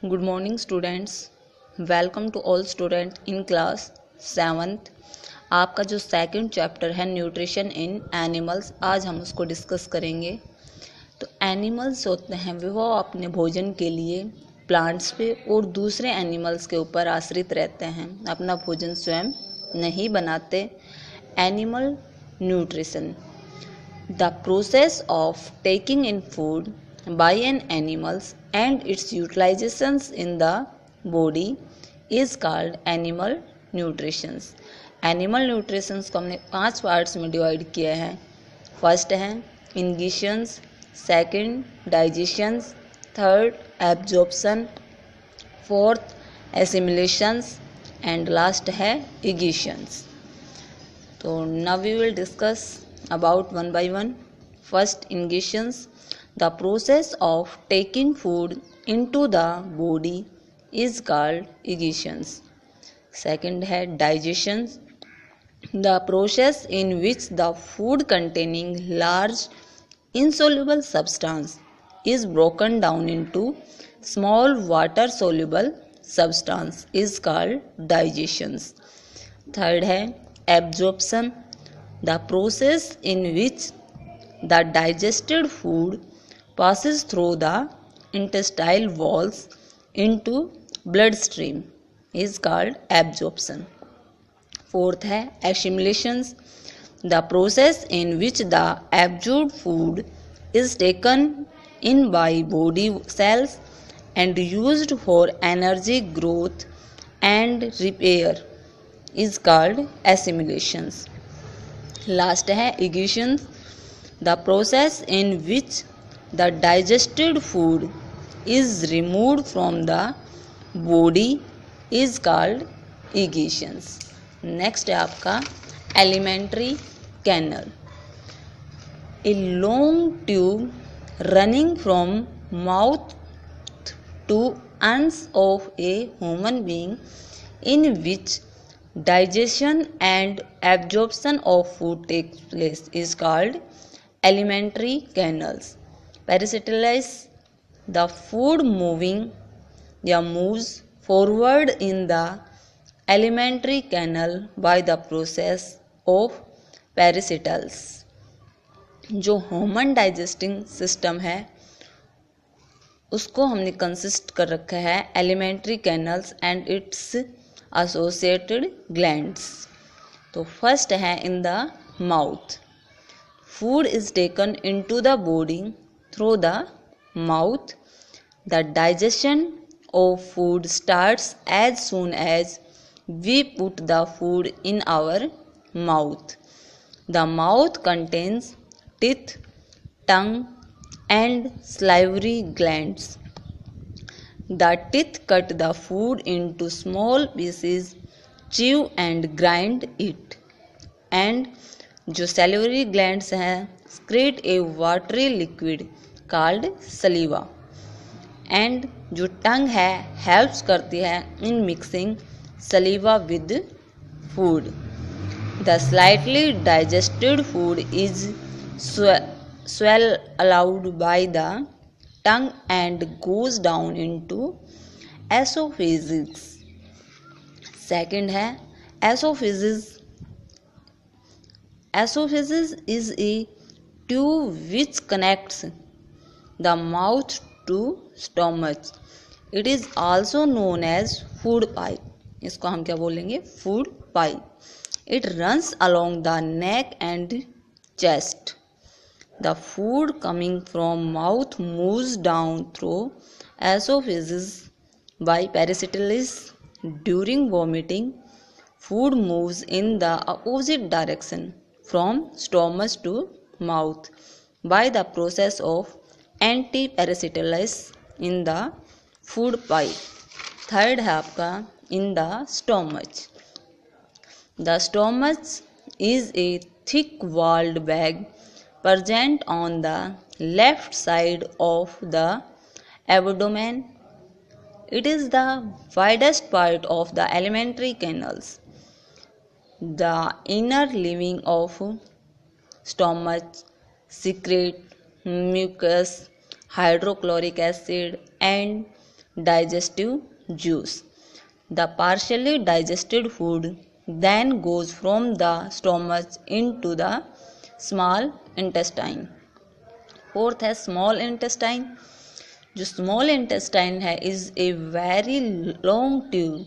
Good morning students. Welcome to all students in class 7th. आपका जो second chapter है nutrition in animals, आज हम उसको डिस्कस करेंगे। तो एनिमल्स होते हैं वो अपने भोजन के लिए प्लांट्स पे और दूसरे एनिमल्स के ऊपर आश्रित रहते हैं, अपना भोजन स्वयं नहीं बनाते। Animal nutrition, the process of taking in food by an animals and its utilizations in the body is called animal nutrition. Animal nutritions को हमने 5 पार्ट्स में डिवाइड किया है। फर्स्ट है ingestions, second digestions, third absorption, fourth assimilations and last है egestions. तो now we will discuss about one by one. First ingestions, the process of taking food into the body is called egestion. Second है digestion, the process in which the food containing large insoluble substance is broken down into small water soluble substance is called digestion. Third है absorption, the process in which the digested food passes through the intestinal walls into bloodstream is called absorption. Fourth है assimilation, the process in which the absorbed food is taken in by body cells and used for energy growth and repair is called assimilation. Last है egestion, the process in which the digested food is removed from the body is called egestion. Next है आपका alimentary canal, a long tube running from mouth to ends of a human being in which digestion and absorption of food takes place is called alimentary canals. Peristaltize, the food moves forward in the alimentary canal by the process of peristalsis. जो human digesting system है उसको हमने consist कर रखा है alimentary canals and its associated glands. तो first है in the mouth, food is taken into the body through the mouth. The digestion of food starts as soon as we put the food in our mouth. The mouth contains teeth, tongue and salivary glands. The teeth cut the food into small pieces, chew and grind it. And जो salivary glands हैं secrete a watery liquid called saliva. And जो टंग है helps करती है इन mixing सलीवा with food. The slightly digested food is swell allowed by the tongue and goes down into esophagus. Second है esophagus. Esophagus is a tube which connects the mouth to stomach. It is also known as food pipe. इसको हम क्या बोलेंगे? Food pipe. It runs along the neck and chest. The food coming from mouth moves down through esophagus by peristalsis. During vomiting, food moves in the opposite direction from stomach to mouth by the process of anti-peristalsis in the food pipe. Third है आपका in the stomach. The stomach is a thick walled bag present on the left side of the abdomen. It is the widest part of the alimentary canals. The inner lining of stomach secrete mucus, hydrochloric acid and digestive juice. The partially digested food then goes from the stomach into the small intestine. Fourth है small intestine. जो small intestine है is a very long tube.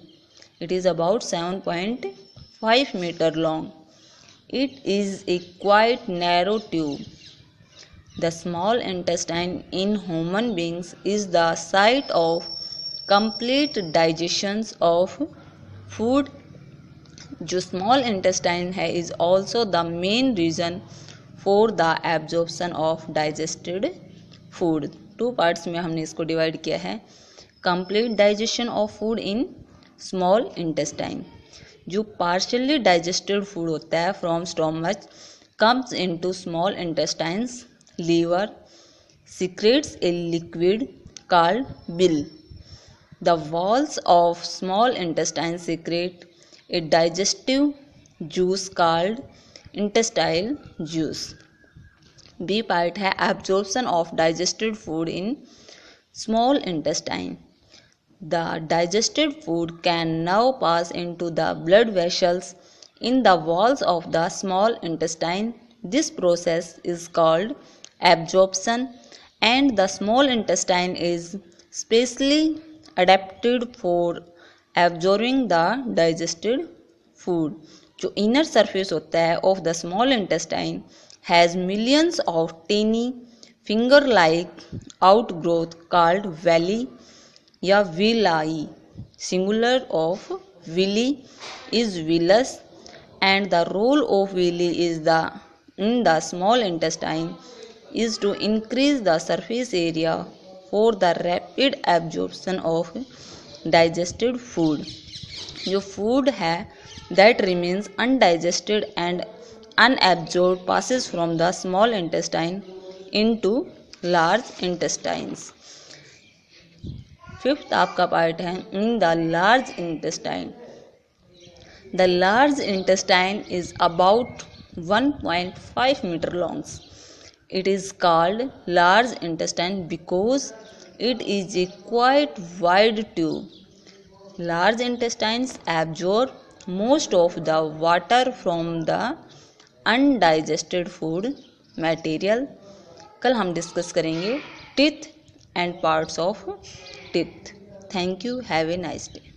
It is about 7.5 metre long. It is a quite narrow tube. The small intestine in human beings is the site of complete digestion of food. जो small intestine है is also the main region for the absorption of digested food. Two parts में हमने इसको divide किया है. Complete digestion of food in small intestine. जो partially digested food होता है from stomach comes into small intestines. Liver secretes a liquid called bile. The walls of small intestine secrete a digestive juice called intestinal juice. B part है absorption of digested food in small intestine. The digested food can now pass into the blood vessels in the walls of the small intestine. This process is called absorption, and the small intestine is specially adapted for absorbing the digested food. जो inner surface होता है of the small intestine has millions of tiny finger-like outgrowth called villi या villi. Singular of villi is villus, and the role of villi is in the small intestine is to increase the surface area for the rapid absorption of digested food. जो food है that remains undigested and unabsorbed passes from the small intestine into large intestines. Fifth आपका part है in the large intestine. The large intestine is about 1.5 metre long. It is called large intestine because it is a quite wide tube. Large intestines absorb most of the water from the undigested food material. कल हम discuss करेंगे teeth and parts of teeth. Thank you. Have a nice day.